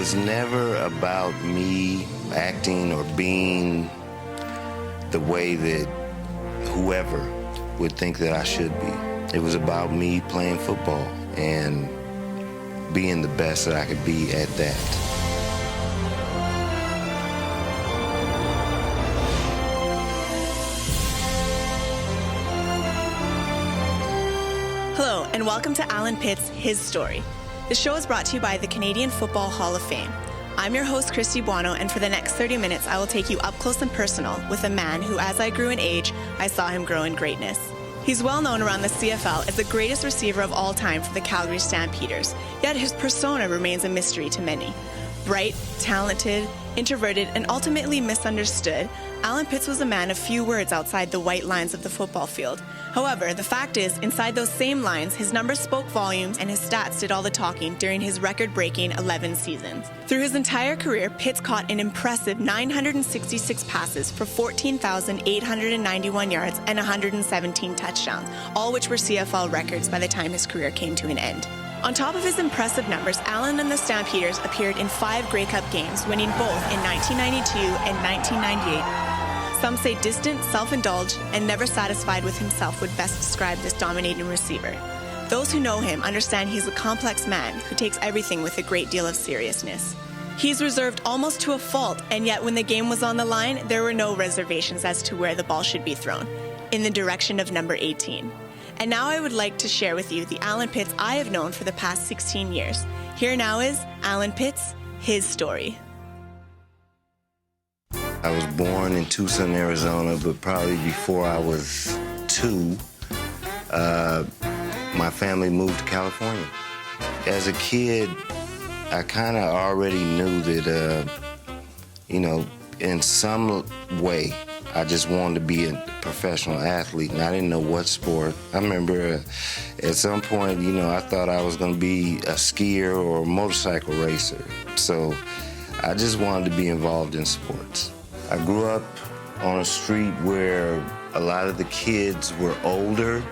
was never about me acting or being the way that whoever would think that I should be. It was about me playing football and being the best that I could be at that. Hello, and welcome to Alan Pitt's His Story. The show is brought to you by the Canadian Football Hall of Fame. I'm your host, Christie Buono, and for the next 30 minutes, I will take you up close and personal with a man who, as I grew in age, I saw him grow in greatness. He's well known around the CFL as the greatest receiver of all time for the Calgary Stampeders, yet his persona remains a mystery to many. Bright, talented, introverted, and ultimately misunderstood, Alan Pitts was a man of few words outside the white lines of the football field. However, the fact is, inside those same lines, his numbers spoke volumes and his stats did all the talking during his record-breaking 11 seasons. Through his entire career, Pitts caught an impressive 966 passes for 14,891 yards and 117 touchdowns, all which were CFL records by the time his career came to an end. On top of his impressive numbers, Allen and the Stampeders appeared in 5 Grey Cup games, winning both in 1992 and 1998. Some say distant, self-indulged, and never satisfied with himself would best describe this dominating receiver. Those who know him understand he's a complex man who takes everything with a great deal of seriousness. He's reserved almost to a fault, and yet when the game was on the line, there were no reservations as to where the ball should be thrown, in the direction of number 18. And now I would like to share with you the Alan Pitts I have known for the past 16 years. Here now is Alan Pitts, His Story. I was born in Tucson, Arizona, but probably before I was 2, my family moved to California. As a kid, I kind of already knew that, in some way, I just wanted to be a professional athlete, and I didn't know what sport. I remember at some point, I thought I was going to be a skier or a motorcycle racer. So I just wanted to be involved in sports. I grew up on a street where a lot of the kids were older.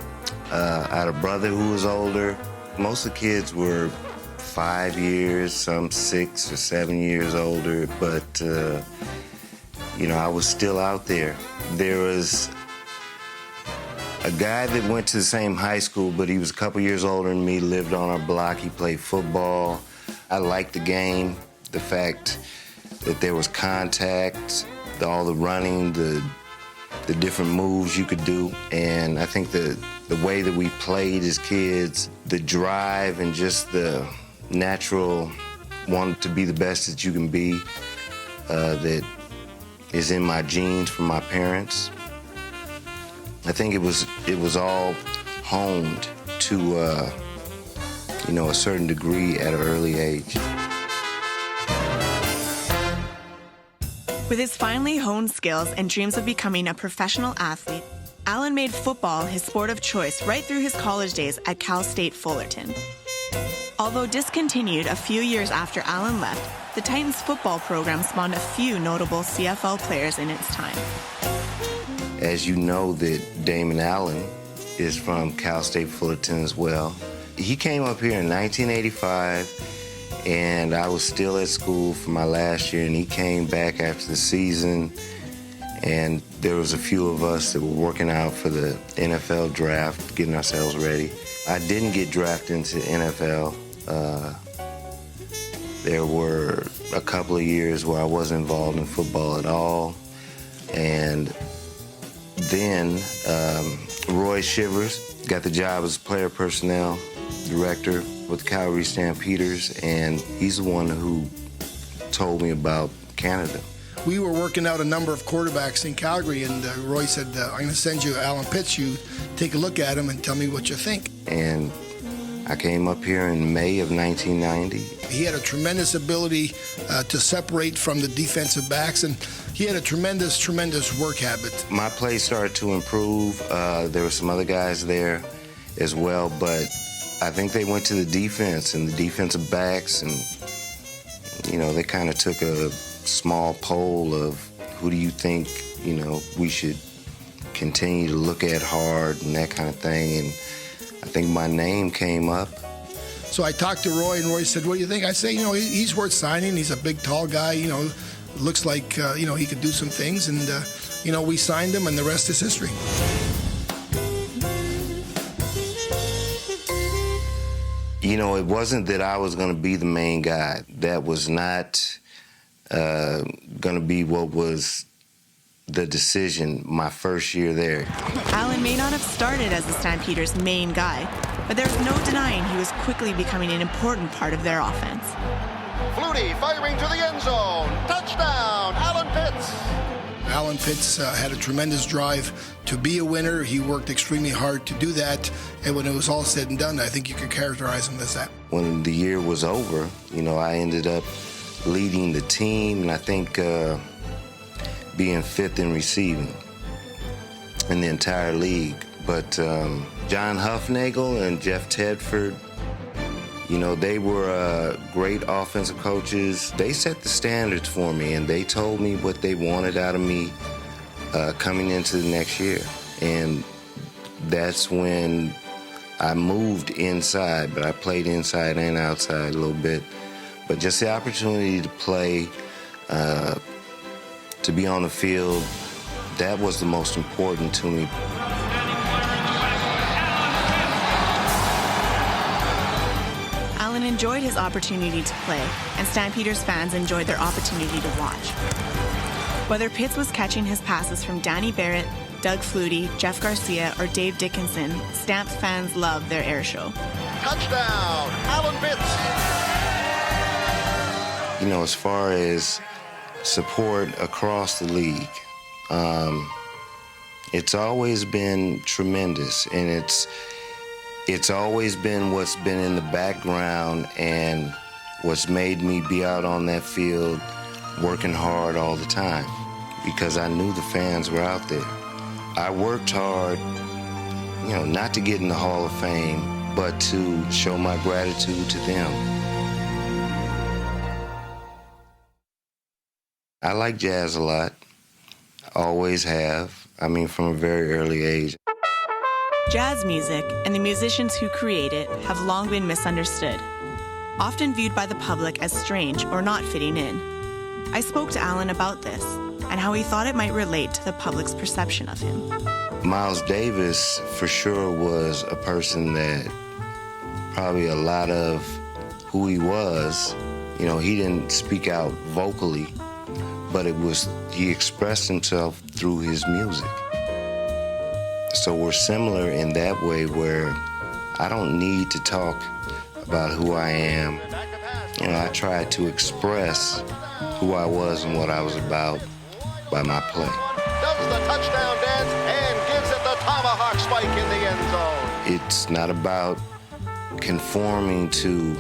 I had a brother who was older. Most of the kids were 5 years, some 6 or 7 years older, but, I was still out there. There was a guy that went to the same high school, but he was a couple years older than me, lived on our block. He played football. I liked the game, the fact that there was contact, all the running, the different moves you could do. And I think the way that we played as kids, the drive and just the natural want to be the best that you can be, that is in my genes from my parents. I think it was all honed to a certain degree at an early age. With his finely honed skills and dreams of becoming a professional athlete, Alan made football his sport of choice right through his college days at Cal State Fullerton. Although discontinued a few years after Alan left, the Titans football program spawned a few notable CFL players in its time. As you know, that Damon Allen is from Cal State Fullerton as well. He came up here in 1985, and I was still at school for my last year, and he came back after the season, and there was a few of us that were working out for the NFL draft, getting ourselves ready. I didn't get drafted into the NFL. There were a couple of years where I wasn't involved in football at all, and then Roy Shivers got the job as player personnel director with the Calgary Stampeders, and he's the one who told me about Canada. We were working out a number of quarterbacks in Calgary, and Roy said, I'm going to send you Alan Pitts. You take a look at him and tell me what you think. And I came up here in May of 1990. He had a tremendous ability to separate from the defensive backs, and he had a tremendous work habit. My play started to improve. There were some other guys there as well, but I think they went to the defense and the defensive backs, and, they kind of took a small poll of who do you think, we should continue to look at hard and that kind of thing. And I think my name came up. So I talked to Roy, and Roy said, "What do you think?" I say, he's worth signing. He's a big, tall guy. Looks like he could do some things, and we signed him, and the rest is history. It wasn't that I was going to be the main guy. That was not going to be what was the decision my first year there. Alan may not have started as the Stampeders' main guy, but there's no denying he was quickly becoming an important part of their offense. Flutie firing to the end zone. Touchdown, Alan Pitts. Alan Pitts had a tremendous drive to be a winner. He worked extremely hard to do that, and when it was all said and done, I think you could characterize him as that. When the year was over, I ended up leading the team, and I think being fifth in receiving in the entire league. But John Huffnagel and Jeff Tedford, they were great offensive coaches. They set the standards for me, and they told me what they wanted out of me coming into the next year. And that's when I moved inside, but I played inside and outside a little bit. But just the opportunity to play, to be on the field, that was the most important to me. Alan enjoyed his opportunity to play, and Stampeders fans enjoyed their opportunity to watch. Whether Pitts was catching his passes from Danny Barrett, Doug Flutie, Jeff Garcia, or Dave Dickinson, Stamps fans loved their air show. Touchdown, Alan Pitts. As far as support across the league, it's always been tremendous, and it's always been what's been in the background and what's made me be out on that field working hard all the time, because I knew the fans were out there. I worked hard, not to get in the Hall of Fame, but to show my gratitude to them. I like jazz a lot. Always have. From a very early age. Jazz music and the musicians who create it have long been misunderstood, often viewed by the public as strange or not fitting in. I spoke to Alan about this and how he thought it might relate to the public's perception of him. Miles Davis, for sure, was a person that probably a lot of who he was, he didn't speak out vocally, but he expressed himself through his music. So we're similar in that way, where I don't need to talk about who I am. I tried to express who I was and what I was about by my play. Does the touchdown dance and gives it the tomahawk spike in the end zone. It's not about conforming to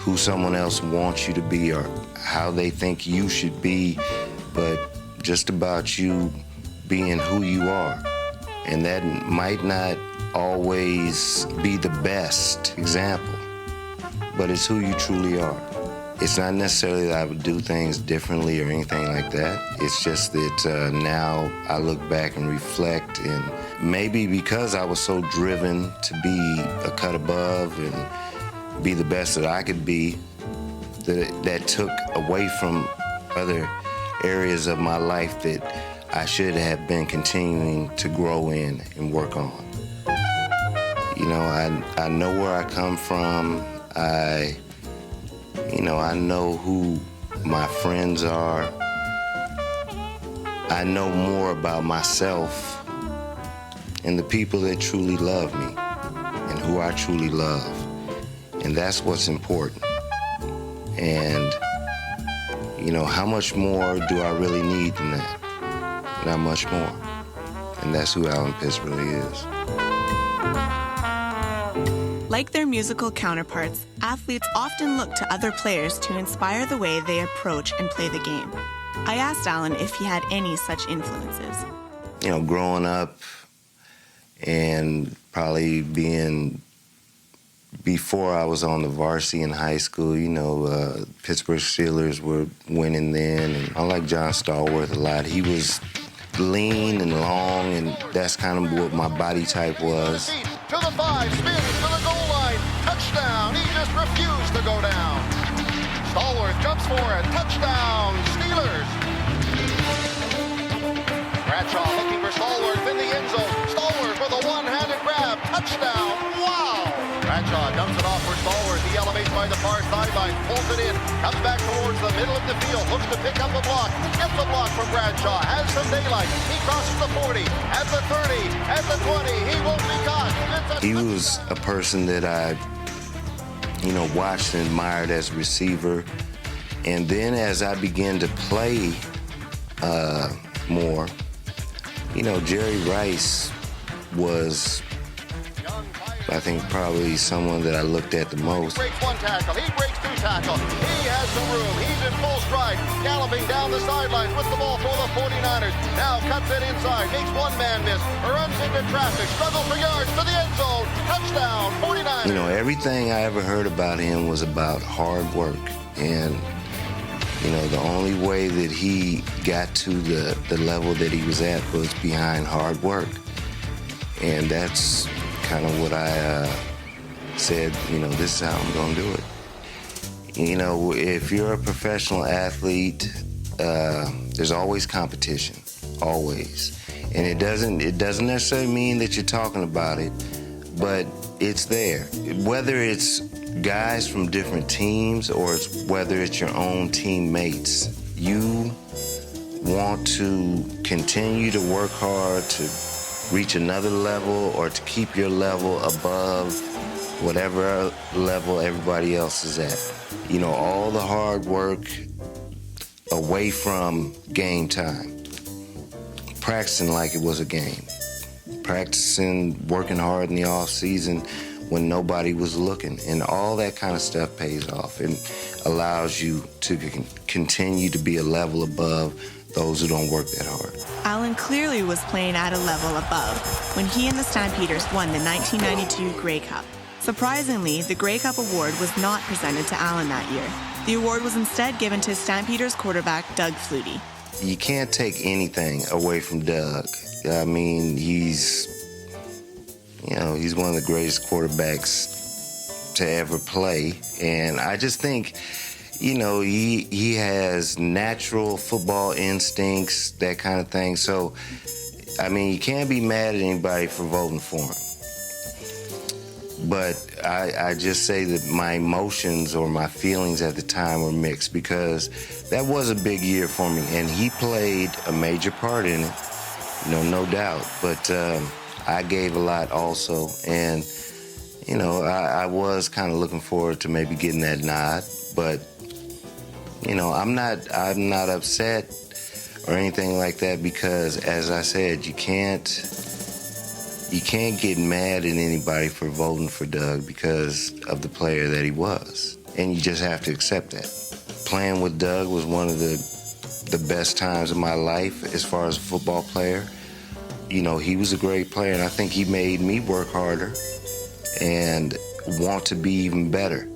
who someone else wants you to be or how they think you should be, but just about you being who you are. And that might not always be the best example, but it's who you truly are. It's not necessarily that I would do things differently or anything like that. It's just that now I look back and reflect, and maybe because I was so driven to be a cut above and be the best that I could be, that took away from other areas of my life that I should have been continuing to grow in and work on. I know where I come from. I know who my friends are. I know more about myself and the people that truly love me and who I truly love. And that's what's important. And, how much more do I really need than that? Not much more. And that's who Alan Pitts really is. Like their musical counterparts, athletes often look to other players to inspire the way they approach and play the game. I asked Alan if he had any such influences. Growing up and probably before I was on the varsity in high school, Pittsburgh Steelers were winning then, and I like John Stallworth a lot. He was lean and long, and that's kind of what my body type was. To the 5, spins to the goal line, touchdown! touchdown. He just refused to go down. Stallworth jumps for it. Touchdown, Steelers. Bradshaw looking for Stallworth in the end zone. Stallworth with a one-handed grab. Touchdown. Wow. Bradshaw dumps it off for Stallworth. He elevates by the far sideline. Pulls it in. Comes back towards the middle of the field. Looks to pick up a block. Gets the block from Bradshaw. Has some daylight. He crosses the 40. At the 30. At the 20. He won't be caught. He was a person that I, watched and admired as a receiver. And then as I began to play more, Jerry Rice was, I think, probably someone that I looked at the most. He breaks one tackle. He breaks two tackles. He has some room. He's in full stride. Galloping down the sidelines with the ball for the 49ers. Now cuts it inside. Makes one man miss. Runs into traffic. Struggles for yards to the end zone. Touchdown, 49ers. Everything I ever heard about him was about hard work. And, the only way that he got to the level that he was at was behind hard work. And that's kind of what I said, this is how I'm going to do it. If you're a professional athlete, there's always competition, always. And it doesn't necessarily mean that you're talking about it, but it's there. Whether it's guys from different teams or whether it's your own teammates, you want to continue to work hard to reach another level or to keep your level above whatever level everybody else is at. All the hard work away from game time. Practicing like it was a game. Practicing, working hard in the off season when nobody was looking. And all that kind of stuff pays off and allows you to continue to be a level above those who don't work that hard. Alan clearly was playing at a level above when he and the Stampeders won the 1992 Grey Cup. Surprisingly, the Grey Cup award was not presented to Alan that year. The award was instead given to Stampeders quarterback Doug Flutie. You can't take anything away from Doug. I mean, he's one of the greatest quarterbacks to ever play. And I just think, he has natural football instincts, that kind of thing. So, you can't be mad at anybody for voting for him. But I just say that my emotions or my feelings at the time were mixed because that was a big year for me. And he played a major part in it, no doubt. But I gave a lot also. And, I was kind of looking forward to maybe getting that nod. But, I'm not upset or anything like that because, as I said, you can't get mad at anybody for voting for Doug because of the player that he was. And you just have to accept that. Playing with Doug was one of the best times of my life as far as a football player. He was a great player, and I think he made me work harder and want to be even better.